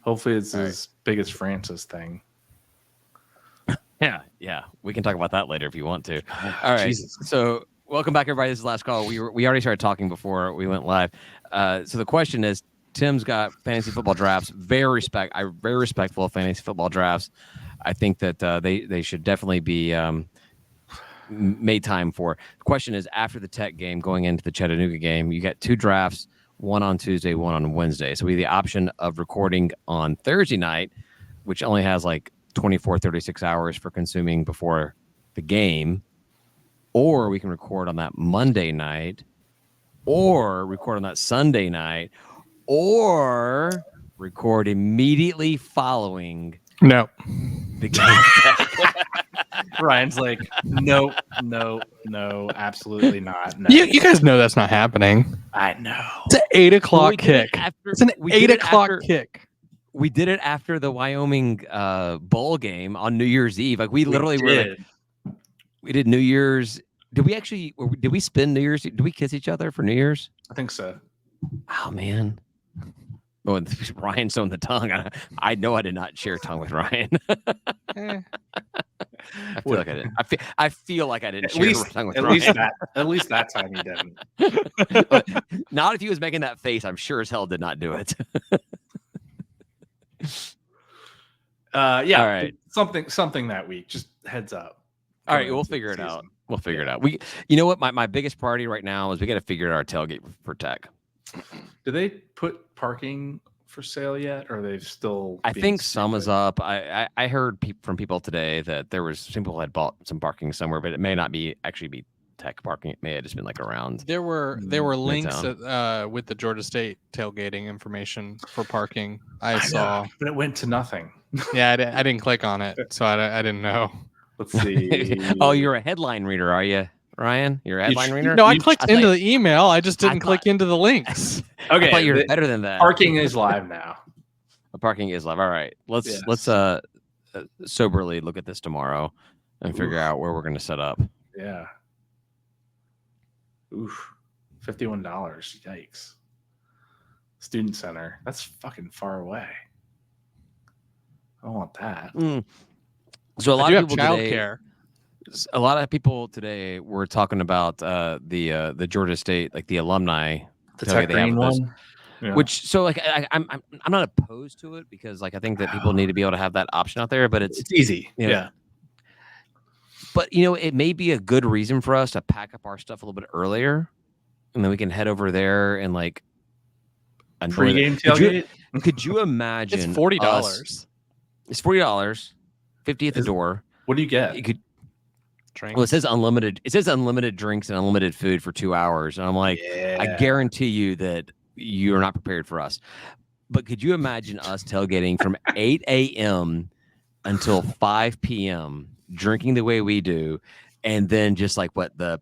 Hopefully, it's as big as France's thing. Yeah. We can talk about that later if you want to. All right. Jesus. So, welcome back, everybody. This is the last call. We already started talking before we went live. So the question is, Tim's got fantasy football drafts. I'm very respectful of fantasy football drafts. I think that they should definitely be made time for. The question is, after the Tech game, going into the Chattanooga game, you got 2 drafts, one on Tuesday, one on Wednesday. So we have the option of recording on Thursday night, which only has like 24, 36 hours for consuming before the game, or we can record on that Monday night, or record on that Sunday night, or record immediately following No. the game. Ryan's like, no, absolutely not. No. You guys know that's not happening. I know. It's an 8 o'clock kick. It's an 8 o'clock kick. We did it after the Wyoming bowl game on New Year's Eve. Like we literally were like, we did New Year's. Did we spend New Year's? Did we kiss each other for New Year's? I think so. Oh man. Oh, Ryan's on the tongue. I know I did not share tongue with Ryan. I feel like I didn't. I feel like I didn't share tongue with Ryan. At least that time he didn't. Not if he was making that face. I'm sure as hell did not do it. Yeah. All right. Something that week. Just heads up. All right, we'll figure it out. We'll figure it out. You know what? My biggest priority right now is we got to figure out our tailgate for Tech. Do they put parking for sale yet, or they've still? I think some is up. I heard from people today that some people had bought some parking somewhere, but it may not be Tech parking. It may have just been like around. There were links with the Georgia State tailgating information for parking. I saw, but it went to nothing. Yeah, I didn't click on it, so I didn't know. Let's see. Oh, you're a headline reader, are you, Ryan? You're a headline reader? No, I clicked into the email. I just didn't click into the links. Okay, I thought you were better than that. Parking is live now. The parking is live. All right, let's soberly look at this tomorrow and figure out where we're going to set up. Yeah. Oof, $51. Yikes. Student center. That's fucking far away. I don't want that. So a lot of people childcare. A lot of people today were talking about the Georgia State, like the alumni, the Tech Green one. Yeah. Which like I'm not opposed to it because like I think that people need to be able to have that option out there, but it's easy. Yeah. But it may be a good reason for us to pack up our stuff a little bit earlier, and then we can head over there and like pre-game tailgate. Could you imagine? It's $40. It's $40, $50 at the door. What do you get? You could. Drinks. Well, it says unlimited. It says unlimited drinks and unlimited food for 2 hours, and I'm like, I guarantee you that you are not prepared for us. But could you imagine us tailgating from 8 a.m. until 5 p.m. drinking the way we do, and then just like the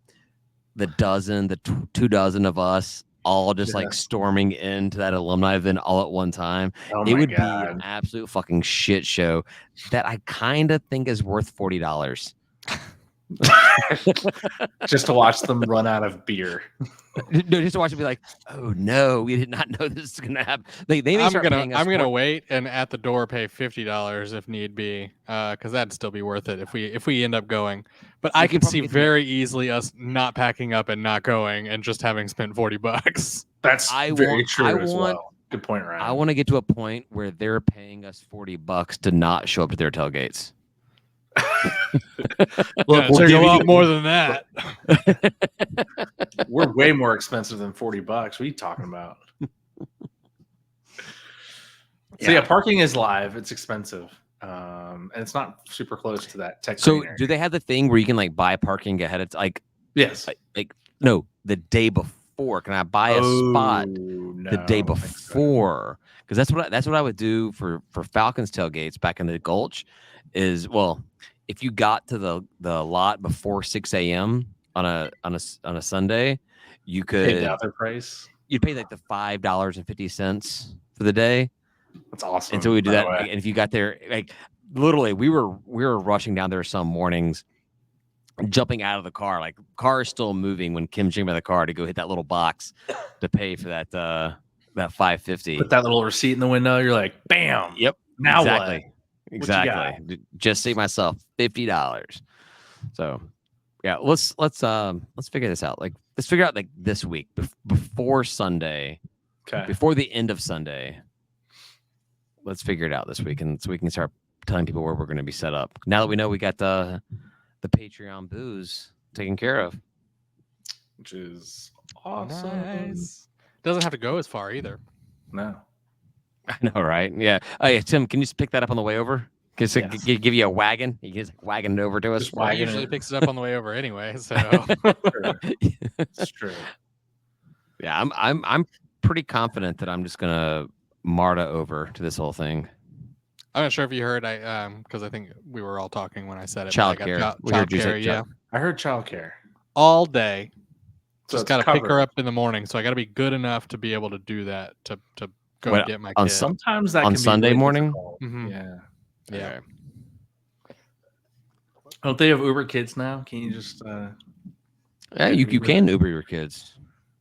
2 dozen of us all just like storming into that alumni event all at one time? It would be an absolute fucking shit show that I kind of think is worth $40. Just to watch them run out of beer. No, just to watch them be like, oh no, we did not know this is gonna happen. I'm gonna wait and at the door pay $50 if need be, because that'd still be worth it if we end up going. But I could see very easily us not packing up and not going and just having spent $40. That's very true as well. Good point, Ryan. I want to get to a point where they're paying us $40 to not show up to their tailgates. Look, we'll take a lot more than that. We're way more expensive than $40. What are you talking about? So yeah, parking is live. It's expensive, and it's not super close to that Tech. So do they have the thing where you can like buy parking ahead of Yes. No, the day before. Can I buy a spot the day before? Because that's what I would do for Falcons tailgates back in the Gulch. If you got to the lot before 6 a.m. on a Sunday, you could pay the other price. You'd pay like the $5.50 for the day. That's awesome. And so we do that. And if you got there, like literally, we were rushing down there some mornings, jumping out of the car. Like car is still moving when Kim jumped out of the car to go hit that little box to pay for that that 550. Put that little receipt in the window. You're like, bam. Yep. Now exactly. what? Exactly. Just save myself $50. So yeah, let's figure this out. Like let's figure out like this week before Sunday, Okay. before the end of Sunday. Let's figure it out this week, and so we can start telling people where we're going to be set up. Now that we know we got the Patreon booze taken care of, Which is awesome. Nice. Doesn't have to go as far either. No. I know, right? Yeah. Oh yeah, Tim, can you just pick that up on the way over? Because Yes. give you a wagon. You just wagon it over to us. Just He wagon usually it. picks it up on the way over anyway. So It's true. Yeah, I'm pretty confident that I'm just gonna MARTA over to this whole thing. I'm not sure if you heard, because I think we were all talking when I said it. but I got Childcare. We heard you say childcare, yeah, I heard childcare. all day. So Just it's got to pick her covered. up in the morning, so I got to be good enough to be able to do that to go What, get my on kid. Sometimes that On can be Sunday really morning? difficult. Mhm. Yeah. Yeah. Okay. Don't they have Uber Kids now? Can you just Yeah, you can Uber your kids.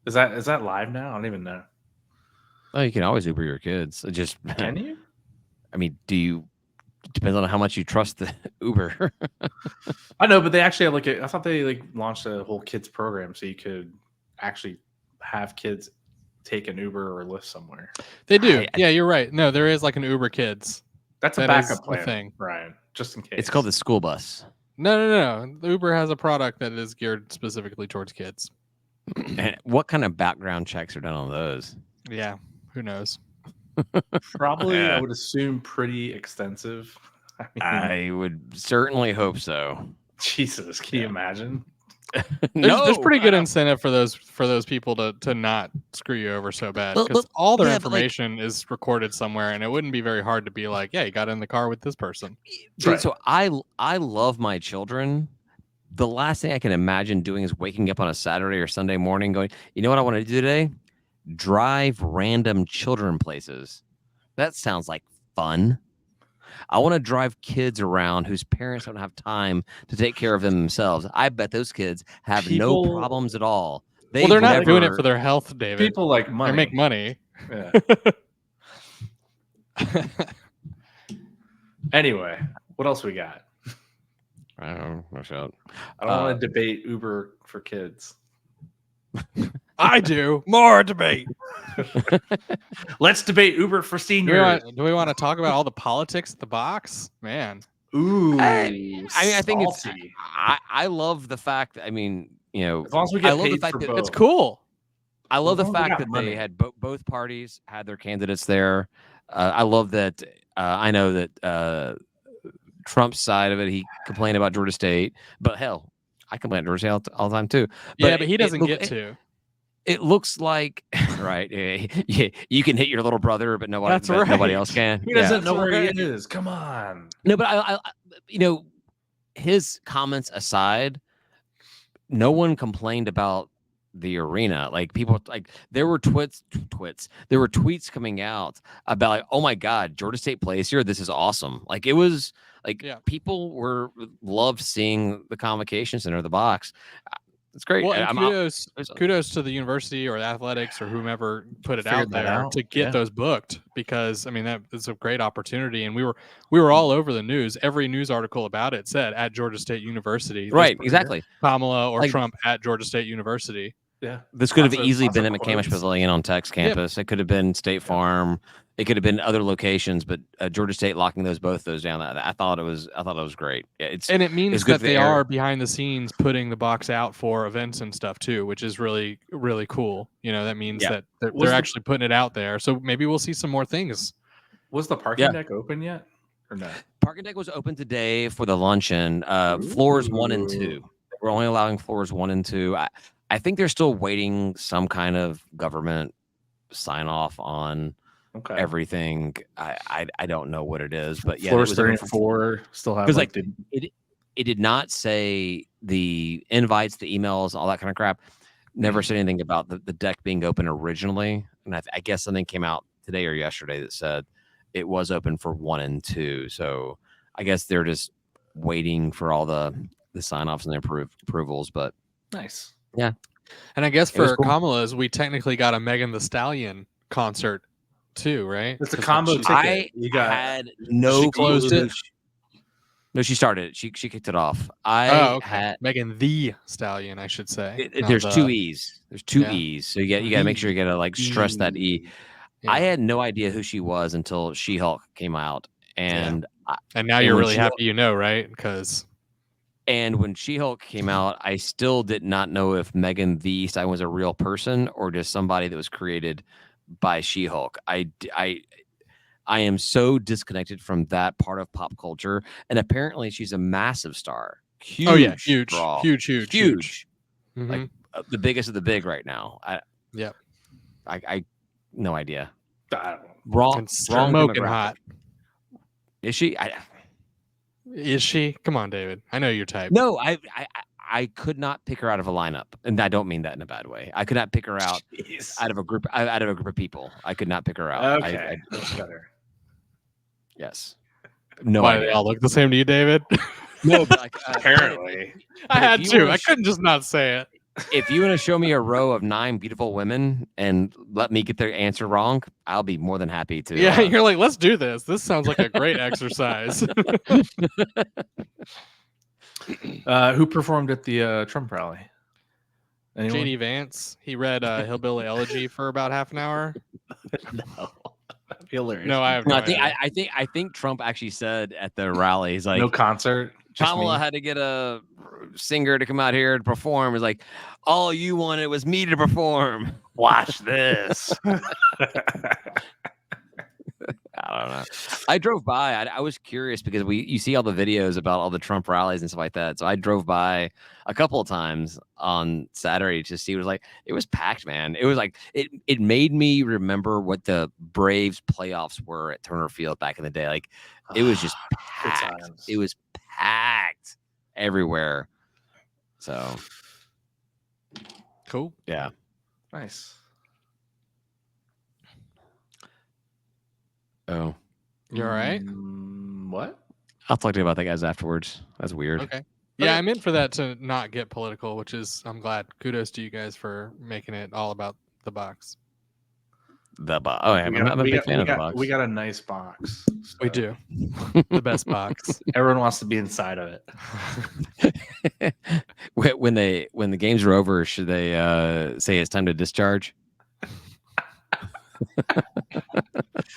is that live now? I don't even know. Oh, you can always Uber your kids. It just Can you? I mean, depends on how much you trust the Uber. I know, but they actually have I thought they launched a whole kids program so you could actually have kids take an Uber or Lyft somewhere. They do. I- Yeah, you're right. No, there is like an Uber Kids. That's a That is backup a plan, thing. Brian, just in case. It's called the school bus. No. The Uber has a product that is geared specifically towards kids. And what kind of background checks are done on those? Yeah, who knows? Probably, Yeah. I would assume, pretty extensive. I mean, I would certainly hope so. Jesus, can you imagine? There's pretty good incentive for those people to not screw you over so bad, because all their information is recorded somewhere, and it wouldn't be very hard to be like, yeah, you got in the car with this person. Dude, Right. so I love my children. The last thing I can imagine doing is waking up on a Saturday or Sunday morning going, you know what I want to do today? Drive random children places. That sounds like fun. I want to drive kids around whose parents don't have time to take care of them themselves. I bet those kids have no People- problems at all. Well, they're not doing it never- for their health, David. People like money. They make money. Yeah. Anyway, what else we got? I don't know. No shot. I don't want to debate Uber for kids. I do. More debate. Let's debate Uber for seniors. Do we want to talk about all the politics at the box? Man. Ooh, I mean, I think it's. salty. I love the fact. I mean, you know, As long as we I get love the paid fact for that both. It's cool. I love the As long as we fact got that money. they had both parties had their candidates there. I love that. I know that Trump's side of it, he complained about Georgia State, but hell, I complain about Georgia State all the time too. Yeah, but he it doesn't look- get to. It looks like right. Yeah, you can hit your little brother, but nobody. That's but nobody right. else can. He Yeah. doesn't know where right. he is. Come on. No, but I, you know, his comments aside, no one complained about the arena. Like people, like there were there were tweets coming out about like, oh my God, Georgia State plays here. This is awesome. Like it was like Yeah. people loved seeing the Convocation Center, the box. It's great. Well, and I'm- kudos to the university or the athletics or whomever put it out Figured that there out. to get Yeah. those booked, because I mean that's a great opportunity, and we were all over the news. Every news article about it said at Georgia State University. This right, person, exactly. Kamala or Like- Trump at Georgia State University. Yeah. This could have Lots of- easily lots been of at McCamish quotes. Pavilion on Tech's campus. It could have been State Farm. It could have been other locations, but Georgia State locking both those down. I thought it was great. It's And it means it's good that for the they area. are behind the scenes putting the box out for events and stuff too, which is really, really cool. You know, that means Yeah. that they're Was the- actually putting it out there. So maybe we'll see some more things. Was the parking Yeah. deck open yet? Or no? Parking deck was open today for the luncheon. Floors 1 and 2. We're only allowing floors 1 and 2. I think they're still waiting some kind of government sign off on Okay. everything. I don't know what it is, but yeah, Floors it was 3 open and for- 4 still have 'Cause, like like, the It did not say the invites, the emails, all that kind of crap. Never said anything about the deck being open originally. And I guess something came out today or yesterday that said it was open for 1 and 2. So I guess they're just waiting for all the sign offs and the approvals. But nice. And I guess It was for cool. Kamala's, we technically got a Megan the Stallion concert too, right? It's a 'Cause combo she- ticket. I You got had no She closed clue. it? No, she started it. She kicked it off. Oh, okay. Had Megan the Stallion, I should say. not there's the- two E's. There's two Yeah. E's. So you got to make sure you got to like stress that E. Yeah. I had no idea who she was until She-Hulk came out, and And now and you're when really She-Hulk- happy you know, right? Because and when She-Hulk came out, I still did not know if Megan the Stallion was a real person or just somebody that was created by She-Hulk. I am so disconnected from that part of pop culture, and apparently she's a massive star. Huge, oh yeah, huge, draw. huge. Like the biggest of the big right now. Yep. I no idea. I don't know. Wrong smoking demographic. hot. Is she? Is she? Come on, David. I know your type. No, I could not pick her out of a lineup, and I don't mean that in a bad way. I could not pick her out Jeez. out of a group of people. I could not pick her out. Okay. That's better. Yes. No Why do idea. they all look the same to you, David? No, but like, Apparently. I if had you to. wanna I couldn't just not say it. if you want to show me a row of 9 beautiful women and let me get their answer wrong, I'll be more than happy to. Yeah, you're like, let's do this. This sounds like a great exercise. Who performed at the Trump rally? Anyone? JD Vance. He read Hillbilly Elegy for about half an hour. No. That'd be hilarious. No, I have No, no I idea. think Trump actually said at the rally, he's like, no concert. Just Kamala me? had to get a singer to come out here to perform. It's like, all you wanted was me to perform. Watch this. I don't know. I drove by. I was curious because you see all the videos about all the Trump rallies and stuff like that. So I drove by a couple of times on Saturday to see. It was like it was packed, man. It was like it made me remember what the Braves playoffs were at Turner Field back in the day. Like it was just Good packed. times. It was packed everywhere. So Cool. yeah. Nice. Oh, You all right? What? I'll talk to you about that guys afterwards. That's weird. Okay. Yeah, I meant for that to not get political, which is I'm glad. Kudos to you guys for making it all about the box. The box. Oh, yeah, I'm a big fan of the box. We got a nice box. We so do. The best box. Everyone wants to be inside of it. when the games are over, should they say it's time to discharge?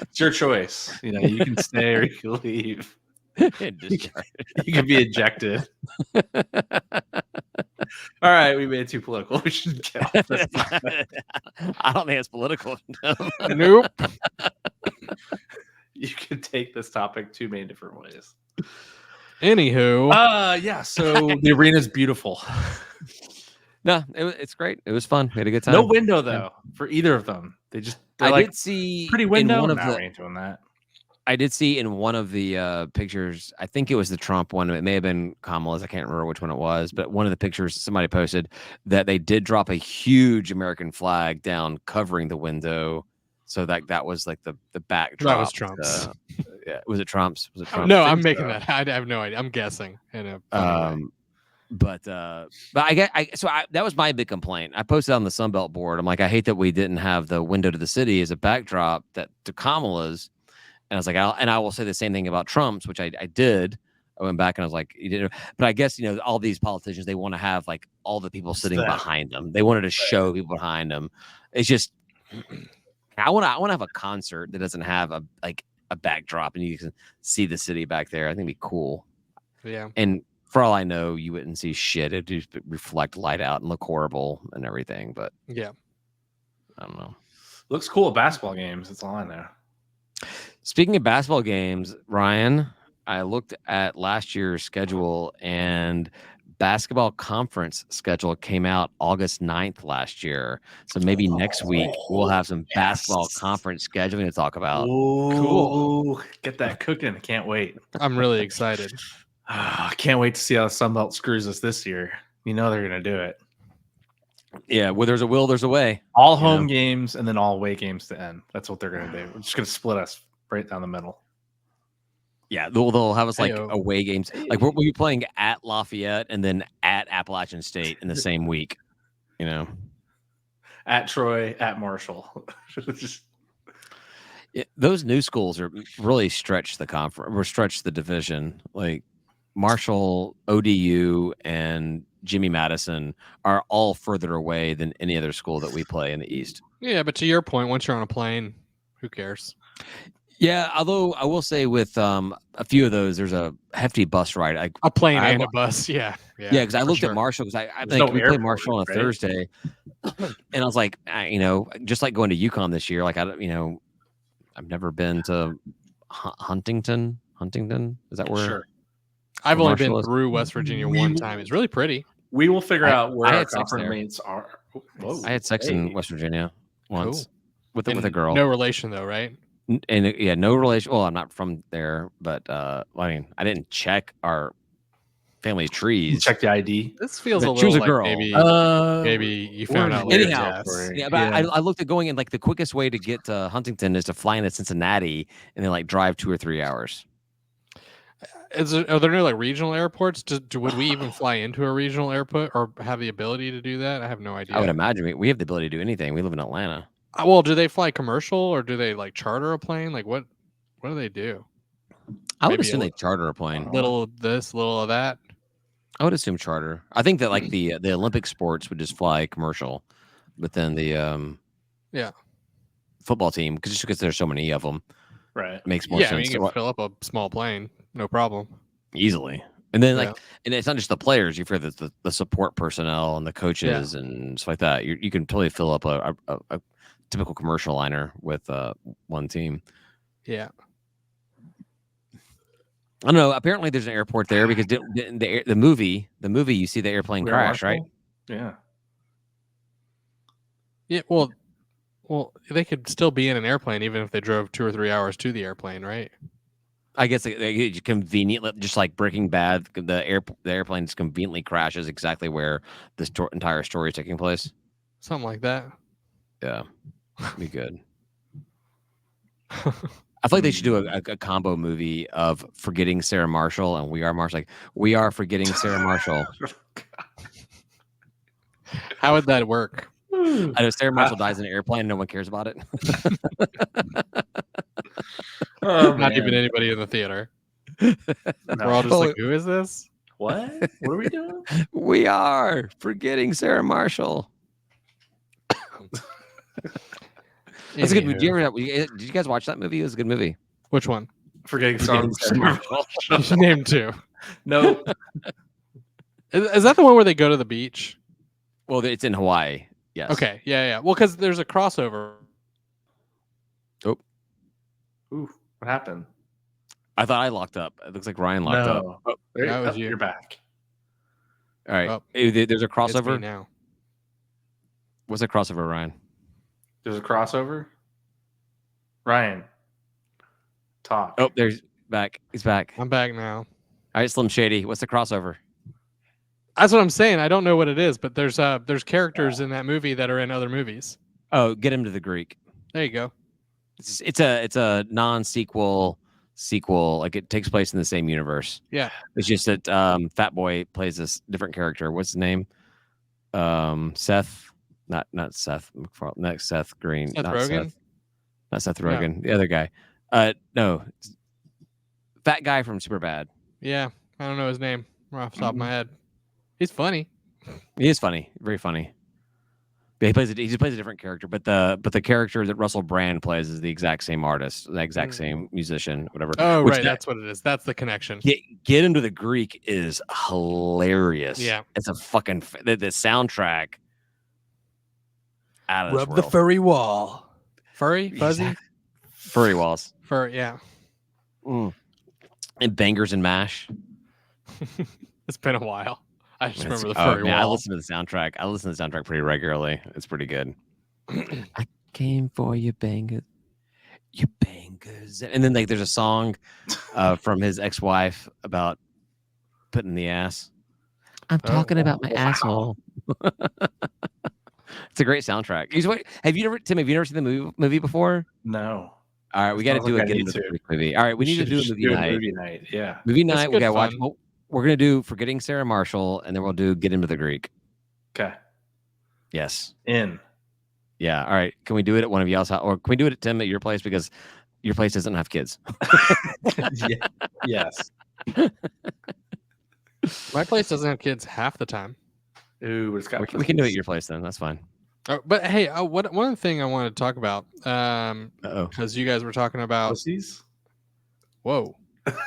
It's your choice. You know, you can stay or you can leave. Discharge. You can be ejected. All right, we made it too political. We should get off this. I don't think it's political. Nope. You can take this topic too many different ways. Anywho. Yeah, so the arena's beautiful. No, it's great. It was fun. We had a good time. No window though for either of them. They're I like did see pretty window. in one of No, the, we ain't doing that. I did see in one of the pictures, I think it was the Trump one. It may have been Kamala's. I can't remember which one it was, but one of the pictures somebody posted that they did drop a huge American flag down covering the window. So that was like the backdrop. That was Trump's. Yeah, was it Trump's? Was it Trump's? No, I'm making that. I have no idea. I'm guessing. In a funny way. But that was my big complaint. I posted on the Sunbelt board. I'm like, I hate that we didn't have the window to the city as a backdrop that to Kamala's. And I was like, I will say the same thing about Trump's, which I did. I went back and I was like, you didn't. But I guess all these politicians, they want to have like all the people sitting behind them. They wanted to show people behind them. It's just, I want to have a concert that doesn't have a backdrop and you can see the city back there. I think it'd be cool. Yeah. And for all I know, you wouldn't see shit. It'd just reflect light out and look horrible and everything. But yeah, I don't know. Looks cool at basketball games. That's all I know. Speaking of basketball games, Ryan, I looked at last year's schedule and basketball conference schedule came out August 9th last year. So maybe next week we'll have some basketball conference scheduling to talk about. Ooh, Cool. Get that cooking. Can't wait. I'm really excited. I can't wait to see how Sunbelt screws us this year. You know they're going to do it. Yeah, where there's a will, there's a way. All home games and then all away games to end. That's what they're going to do. We're just going to split us right down the middle. Yeah, they'll have us like Heyo. away games. Like we'll be playing at Lafayette and then at Appalachian State in the same week. At Troy, at Marshall. Just Those new schools are really stretched the conference or stretched the division. Like Marshall, ODU, and Jimmy Madison are all further away than any other school that we play in the East. Yeah, but to your point, once you're on a plane, who cares? Yeah, although I will say with a few of those, there's a hefty bus ride. A plane and a bus. Yeah. Yeah, because I for looked sure. at Marshall because I There's think no we played airport, Marshall on a right? Thursday, and I was like, just like going to UConn this year. Like I've never been to Huntington. Huntington, is that where? Sure. I've only Marshall been is? through West Virginia one time. It's really pretty. We will figure out where I our had sex conference there. mates are. Whoa, I had sex hey. in West Virginia once Cool. with And a girl. No relation though, right? And yeah, no relation. Well, I'm not from there, but I mean, I didn't check our family trees. Check the ID. This feels But a she was little a like girl. maybe you found we're out in later. weird Anyhow, territory. Yeah, but I looked at going in like the quickest way to get to Huntington is to fly into Cincinnati and then like drive 2 or 3 hours. Are there no like regional airports? Would we even fly into a regional airport or have the ability to do that? I have no idea. I would imagine we have the ability to do anything. We live in Atlanta. Well, do they fly commercial or do they like charter a plane? Like what do they do? I would Maybe assume they charter a plane. Little of this, little of that. I would assume charter. I think that like the Olympic sports would just fly commercial, but then the football team just because there's so many of them, Right. makes more Yeah, I mean, sense. you can fill up a small plane, no problem. Easily. And then Yeah. and it's not just the players. You figure the support personnel and the coaches and stuff like that. You can totally fill up a typical commercial liner with one team. Yeah. I don't know. Apparently, there's an airport there because the movie you see the airplane crash, right? Yeah. Yeah. Well, they could still be in an airplane even if they drove 2 or 3 hours to the airplane, right? I guess they conveniently, just like Breaking Bad, the airplane just conveniently crashes exactly where this entire story is taking place. Something like that. Yeah, be good. I feel like they should do a combo movie of Forgetting Sarah Marshall and We Are Marshall. Like, we are forgetting Sarah Marshall. How would that work? I know Sarah Marshall dies in an airplane and no one cares about it. Not even anybody in the theater. No. We're all just like, who is this? What? What are we doing? We are forgetting Sarah Marshall. That's a good movie. Did you guys watch that movie? It was a good movie. Which one? Forgetting Sarah Marshall. You should name 2. No. Is that the one where they go to the beach? Well, it's in Hawaii. Yes. Okay. Yeah. Well, because there's a crossover. Ooh, what happened? I thought I locked up. It looks like Ryan locked up. Oh, there that was you. You're back. All right. Oh, there's a It's me crossover. now. What's a crossover, Ryan? There's a crossover. Ryan, talk. Oh, there's back. He's back. I'm back now. All right, Slim Shady. What's the crossover? That's what I'm saying. I don't know what it is, but there's characters in that movie that are in other movies. Oh, Get Him to the Greek. There you go. It's a non-sequel sequel. Like, it takes place in the same universe. Yeah. It's just that Fat Boy plays this different character. What's his name? Seth. Not Seth MacFarlane. Next, Seth Green. Seth not Rogen? Seth. Not Seth Rogen. The other guy. No. Fat guy from Superbad. Yeah. I don't know his name right off the top of my head. He's funny. He is funny. Very funny. But he plays a different character, but the character that Russell Brand plays is the exact same artist, the exact same musician, whatever. Oh, right. That's what it is. That's the connection. Get Into the Greek is hilarious. Yeah. It's a fucking the soundtrack. Out of Rub this the world. furry wall. Furry? Fuzzy? Furry walls. Furry, yeah. And Bangers and Mash. It's been a while. I just remember the Oh, furry man, wall. I listen to the soundtrack. I listen to the soundtrack pretty regularly. It's pretty good. I came for you, bangers. You bangers. And then there's a song from his ex-wife about putting in the ass. I'm talking about my asshole. It's a great soundtrack. Have you never seen the movie before? No. All right, we got to do a Get Into the Greek movie. All right, we need to do a movie night. Movie night, yeah. Movie night. We got to watch. fun. Well, we're gonna do Forgetting Sarah Marshall, and then we'll do Get Into the Greek. Okay. Yes. In. Yeah. All right. Can we do it at one of y'all's house, or can we do it at Tim at your place? Because Your place doesn't have kids. Yeah. Yes. My place doesn't have kids half the time. Ooh, but it's got. We can do it at your place then. That's fine. But hey, one thing I wanted to talk about, Uh-oh. because you guys were talking about. Pussies? Whoa,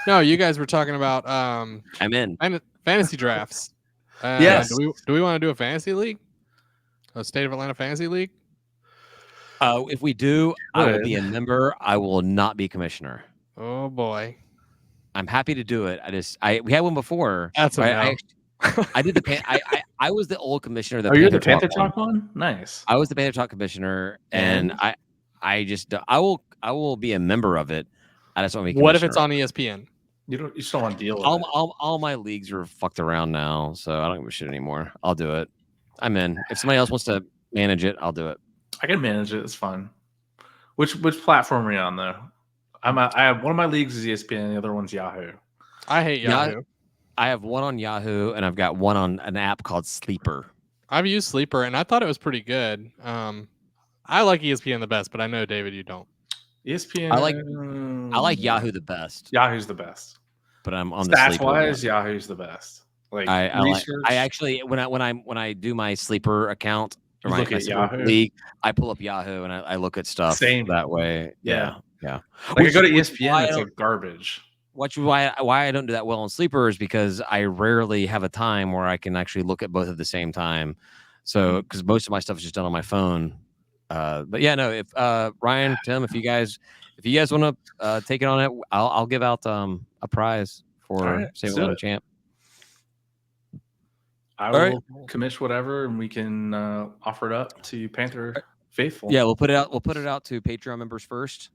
no, you guys were talking about I'm in. fantasy drafts. Yes. Do we want to do a fantasy league? A State of Atlanta fantasy league? If we do, I will Good. be a member. I will not be commissioner. Oh boy, I'm happy to do it. We had one before. that's a right? no. I did the I was the old commissioner. Oh, you're the Panther Panther Talk one? Nice. I was the Panther Talk commissioner, and I will be a member of it. I just want to be. What if it's on ESPN? You just don't want to deal with it. All my leagues are fucked around now, so I don't give a shit anymore. I'll do it. I'm in. If somebody else wants to manage it, I'll do it. I can manage it. It's fun. Which platform are you on though? I have one of my leagues is ESPN, the other one's Yahoo. I hate Yahoo. I have one on Yahoo, and I've got one on an app called Sleeper. I've used Sleeper, and I thought it was pretty good. I like ESPN the best, but I know, David, you don't. ESPN. I like Yahoo the best. Yahoo's the best. But I'm on the stats Sleeper wise. one. Yahoo's the best. Like I research. I actually when I do my Sleeper account or my look at Yahoo league, I pull up Yahoo and I look at stuff Same. that way. Yeah. Like I go to ESPN, it's like garbage. Why I don't do that well on Sleeper is because I rarely have a time where I can actually look at both at the same time. So because most of my stuff is just done on my phone. But yeah, no. If Ryan, Tim, if you guys want to take it on it, I'll give out a prize for Save Atlanta Champ. I will commish whatever, and we can offer it up to Panther faithful. Yeah, we'll put it out to Patreon members first,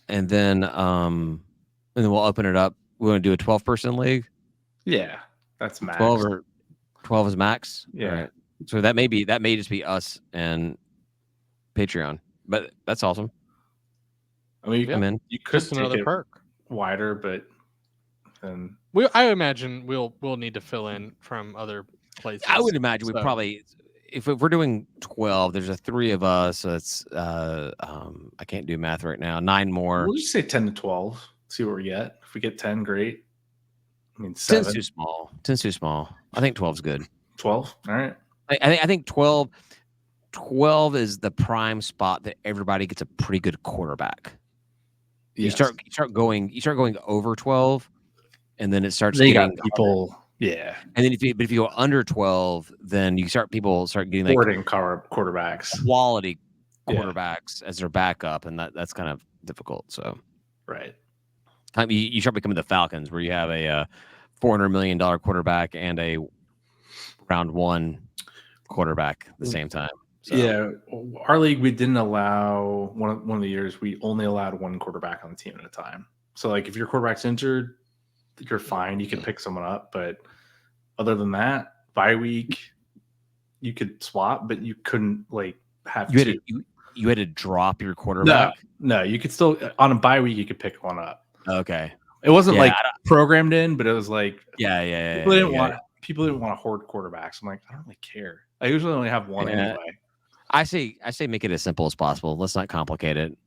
and then we'll open it up. We want to do a 12-person league. Yeah, that's max. 12 is max. Yeah. Right. So that may just be us and Patreon, but that's awesome. I mean, you could just another perk wider, but then I imagine we'll need to fill in from other places. I would imagine we probably, if we're doing 12, there's 3 of us, so it's I can't do math right now. 9 more. We'll just say 10 to 12. See what we get. If we get 10, great. I mean, 7. 10's too small. 10's too small. I think 12's good. 12. All right. I think 12 is the prime spot that everybody gets a pretty good quarterback. Yes. You start going over 12, and then it starts getting people. Yeah. And then if you go under 12, then people start getting like quarterbacks, quality quarterbacks as their backup, and that's kind of difficult. So right. You start becoming the Falcons, where you have a $400 million quarterback and a round 1 quarterback at the same time. So. Yeah, our league, we didn't allow one of the years. We only allowed 1 quarterback on the team at a time. So like if your quarterback's injured, you're fine. You can pick someone up, but other than that, bye week, you could swap, but you couldn't like have you had to drop your quarterback. No, you could still on a bye week you could pick one up. Okay, it wasn't like programmed in, but it was like people didn't want to hoard quarterbacks. I'm like, I don't really care. I usually only have one anyway. I say make it as simple as possible. Let's not complicate it.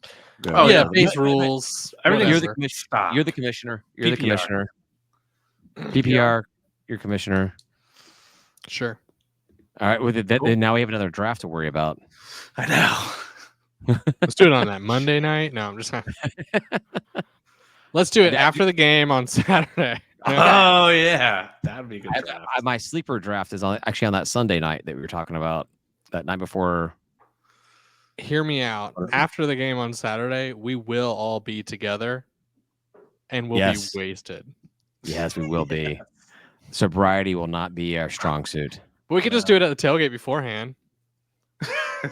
Base rules. Everything. You're the commissioner. You're the commissioner. You're the commissioner. PPR. You're commissioner. Sure. All right. With it, now we have another draft to worry about. I know. Let's do it on that Monday night. No, I'm just. Let's do it after the game on Saturday. Oh yeah, that would be a good draft. My sleeper draft is actually on that Sunday night that we were talking about. That night before. Hear me out. After the game on Saturday, we will all be together, and we'll be wasted. Yes, we will be. Sobriety will not be our strong suit. But we could just do it at the tailgate beforehand.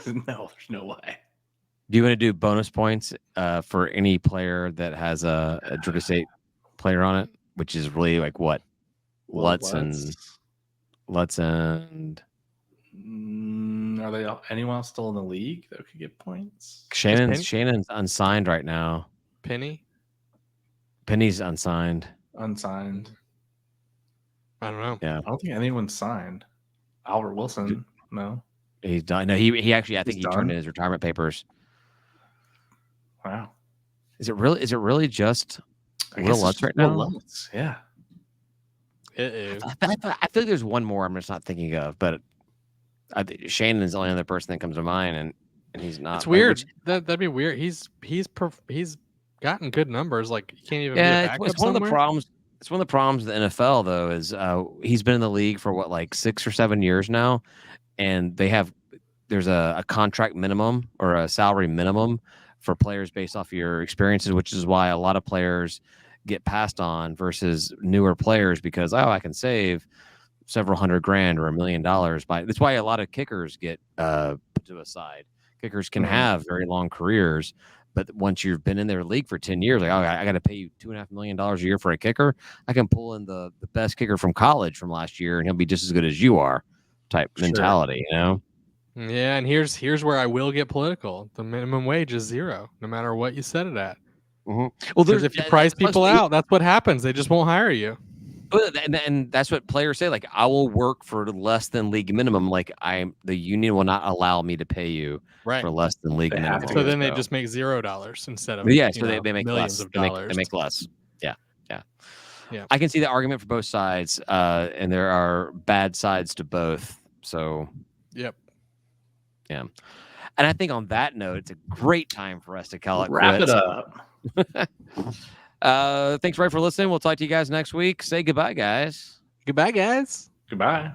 No, there's no way. Do you want to do bonus points for any player that has a Georgia State player on it, which is really like what? Lutz and are they anyone else still in the league that could get points? Shannon's unsigned right now. Penny's unsigned. I don't know. Yeah, I don't think anyone's signed. Albert Wilson, no. He's done. No, he actually I think he turned in his retirement papers. Wow. Is it really just I Will guess Lutz it's right Will now? Lutz. Yeah. Uh-oh. I feel like there's one more I'm just not thinking of, but Shannon's the only other person that comes to mind, and he's not. It's weird. That'd be weird. He's gotten good numbers. Like he can't even be a backup it's one somewhere. of the problems. It's one of the problems with the NFL though is he's been in the league for what, like 6 or 7 years now, and there's a contract minimum or a salary minimum for players based off your experiences, which is why a lot of players get passed on versus newer players because I can save several $100,000 or $1 million by. That's why a lot of kickers get put to a side. Kickers can have very long careers, but once you've been in their league for 10 years, like, I got to pay you $2.5 million a year for a kicker. I can pull in the best kicker from college from last year, and he'll be just as good as you are. Type mentality, you know. Yeah, and here's where I will get political. The minimum wage is 0, no matter what you set it at. Well, because if you price people out, that's what happens. They just won't hire you. And that's what players say. Like, I will work for less than league minimum. Like, the union will not allow me to pay you for less than league minimum. So then they just make $0 instead of so they make millions less. of dollars. They make less. Yeah. I can see the argument for both sides, and there are bad sides to both. So. Yep. Yeah. And I think on that note, it's a great time for us to call it Wrap quits. it up. Thanks, Ray, for listening. We'll talk to you guys next week. Say goodbye, guys. Goodbye, guys. Goodbye.